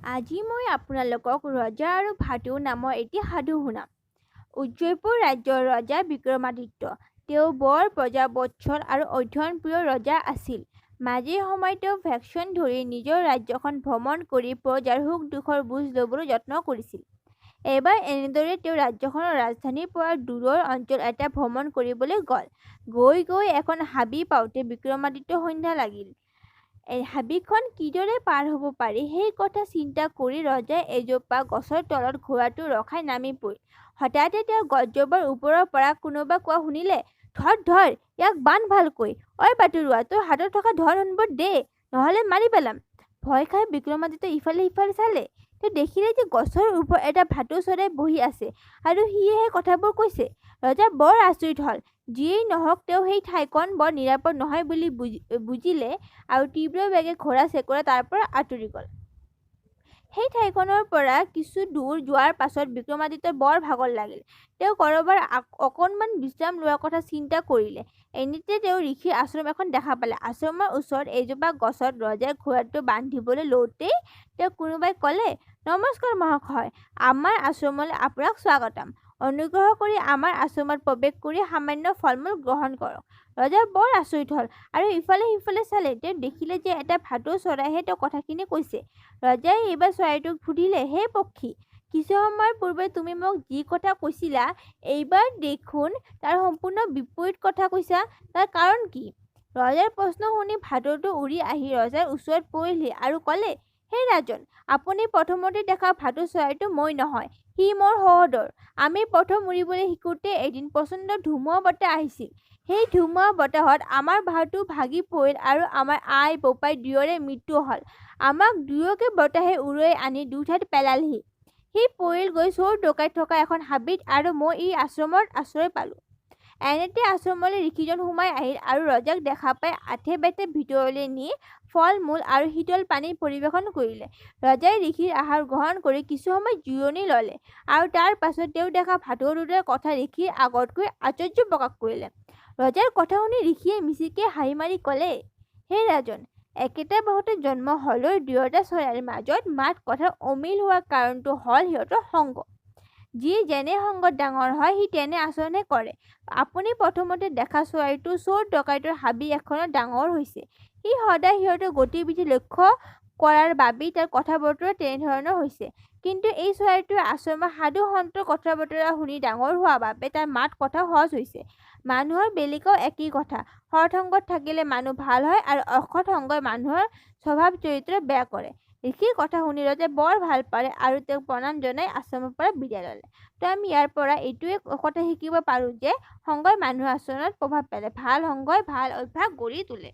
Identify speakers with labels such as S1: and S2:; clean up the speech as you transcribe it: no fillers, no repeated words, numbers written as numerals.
S1: আজি মই আপোনালোকক ৰজা আৰু ভাটৌ নামৰ এটি সাধু শুনাম। উজ্জয়পুৰ ৰাজ্যৰ ৰজা বিক্ৰমাদিত্য। তেওঁ বৰ প্ৰজাবৎসল আৰু অধ্যয়নপ্ৰিয় ৰজা আছিল। মাজে সময়ে তেওঁ ভেকশ্যন ধৰি নিজৰ ৰাজ্যখন ভ্ৰমণ কৰি প্ৰজাৰ সুখ দুখৰ বুজ ল'বলৈ যত্ন কৰিছিল। এবাৰ এনেদৰে তেওঁ ৰাজ্যখনৰ ৰাজধানীৰ পৰা দূৰৰ অঞ্চল এটা ভ্ৰমণ কৰিবলৈ গ'ল। গৈ গৈ এখন হাবি পাওঁতে বিক্ৰমাদিত্যৰ সন্ধ্যা লাগিল। হাবিখন কিদৰে পাৰ হ'ব পাৰি সেই কথা চিন্তা কৰি ৰজাই এজোপা গছৰ তলত ঘোঁৰাটো ৰখাই নামি পৰিল। হঠাতে তেওঁ গছজোপাৰ ওপৰৰ পৰা কোনোবা কোৱা শুনিলে, "ধৰ ধৰ, ইয়াক বান্ধ ভালকৈ। ঐ বাটৰুৱা, তোৰ হাতত থকা ধন সম্পদ দে, নহ'লে মাৰি পেলাম।" ভয় খাই বিক্ৰমাদিত্য ইফালে সিফালে চালে। তেওঁ দেখিলে যে গছৰ ওপৰত এটা ভাটৌ চৰাই বহি আছে আৰু সিয়েহে কথাবোৰ কৈছে। ৰজা বৰ আচৰিত হ'ল। যিয়েই নহওক তেওঁ সেই ঠাইখন বৰ নিৰাপদ নহয় বুলি বুজিলে আৰু তীব্ৰ বেগে ঘোঁৰা চেকৰা তাৰ পৰা আঁতৰি গ'ল। সেই ঠাইখনৰ পৰা কিছু দূৰ যোৱাৰ পাছত বিক্ৰমাদিত্যৰ বৰ ভাগৰ লাগিল। তেওঁ ক'ৰবাৰ অকণমান বিশ্ৰাম লোৱাৰ কথা চিন্তা কৰিলে। এনেতে তেওঁ ঋষিৰ আশ্ৰম এখন দেখা পালে। আশ্ৰমৰ ওচৰত এজোপা গছত ৰজাই ঘোঁৰাটো বান্ধিবলৈ লওঁতেই তেওঁক কোনোবাই ক'লে, "নমস্কাৰ মহাশয়, আমাৰ আশ্ৰমলৈ আপোনাক স্বাগতম। অনুগ্ৰহ কৰি আমাৰ আশ্ৰমত প্ৰৱেশ কৰি সামান্য ফল-মূল গ্ৰহণ কৰক।" ৰজা বৰ আচৰিত হ'ল আৰু ইফালে সিফালে চালে। তেওঁ দেখিলে যে এটা ভাটৌ চৰাইহে তেওঁ কথাখিনি কৈছে। ৰজাই এইবাৰ চৰাইটোক সুধিলে, "হে পক্ষী, কিছু সময়ৰ পূৰ্বে তুমি মোক যি কথা কৈছিলা, এইবাৰ দেখোন তাৰ সম্পূৰ্ণ বিপৰীত কথা কৈছা। তাৰ কাৰণ কি?" ৰজাৰ প্ৰশ্ন শুনি ভাটৌটো উৰি আহি ৰজাৰ ওচৰত পৰিলহি আৰু ক'লে, "হে ৰাজন, আপুনি প্ৰথমতে দেখা ভাটৌ চৰাইটো মই নহয়, সি মোৰ সহোদৰ। আমি প্ৰথম উৰিবলৈ শিকোঁতে এদিন প্ৰচণ্ড ধুমুহা বতাহ আহিছিল। সেই ধুমুহা বতাহত আমাৰ ভাৰটো ভাগি পৰিল আৰু আমাৰ আই বোপাই দুয়োৰে মৃত্যু হ'ল। আমাক দুয়োকে বতাহে উৰুৱাই আনি দুঠাইত পেলালহি। সি পৰিল গৈ চোৰ ডকাইত থকা এখন হাবিত আৰু মই এই আশ্ৰমত আশ্ৰয় পালোঁ।" এনেতে আশ্ৰমলৈ ঋষিজন সোমাই আহিল আৰু ৰজাক দেখা পাই আথে বাথে ভিতৰলৈ নি ফল-মূল আৰু শীতল পানী পৰিৱেশন কৰিলে। ৰজাই ঋষিৰ আহাৰ গ্ৰহণ কৰি কিছু সময় জিৰণি ল'লে আৰু তাৰ পাছত তেওঁ দেখা ভাটৌ দুটাৰ কথা ঋষিৰ আগতকৈ আশ্চৰ্য প্ৰকাশ কৰিলে। ৰজাৰ কথা শুনি ঋষিয়ে মিচিকে হাঁহি মাৰি ক'লে, "হে ৰাজন, একেটা বাহতে জন্ম হ'লেও দুয়োটা চৰাইৰ মাজত মাত কথাৰ অমিল হোৱাৰ কাৰণটো হ'ল সিহঁতৰ সংগ। যি যেনে সংগত ডাঙৰ হয় সি তেনে আচৰণহে কৰে। আপুনি প্ৰথমতে দেখা চৰাইটো চোৰ ডকাইতৰ হাবি এখনত ডাঙৰ হৈছে। সি সদায় সিহঁতৰ গতিবিধি লক্ষ্য কৰাৰ বাবেই তাৰ কথা-বতৰা তেনেধৰণৰ হৈছে। কিন্তু এই চৰাইটোৱে আশ্ৰমৰ সাধু সন্তৰ কথা-বতৰা শুনি ডাঙৰ হোৱা বাবে তাৰ মাত কথা সহজ হৈছে। মানুহৰ বেলিকাও একেই কথা। সৎ সংগত থাকিলে মানুহ ভাল হয় আৰু অসৎ সংগই মানুহৰ স্বভাৱ চৰিত্ৰ বেয়া কৰে।" ঋষিৰ কথা শুনি ৰজাই বৰ ভাল পালে আৰু তেওঁক প্ৰণাম জনাই আশ্ৰমৰ পৰা বিদায় ল'লে। তো আমি ইয়াৰ পৰা এইটোৱে কথা শিকিব পাৰোঁ যে সংগই মানুহৰ আচৰণত প্ৰভাৱ পেলায়। ভাল সংগই ভাল অভ্যাস গঢ়ি তোলে।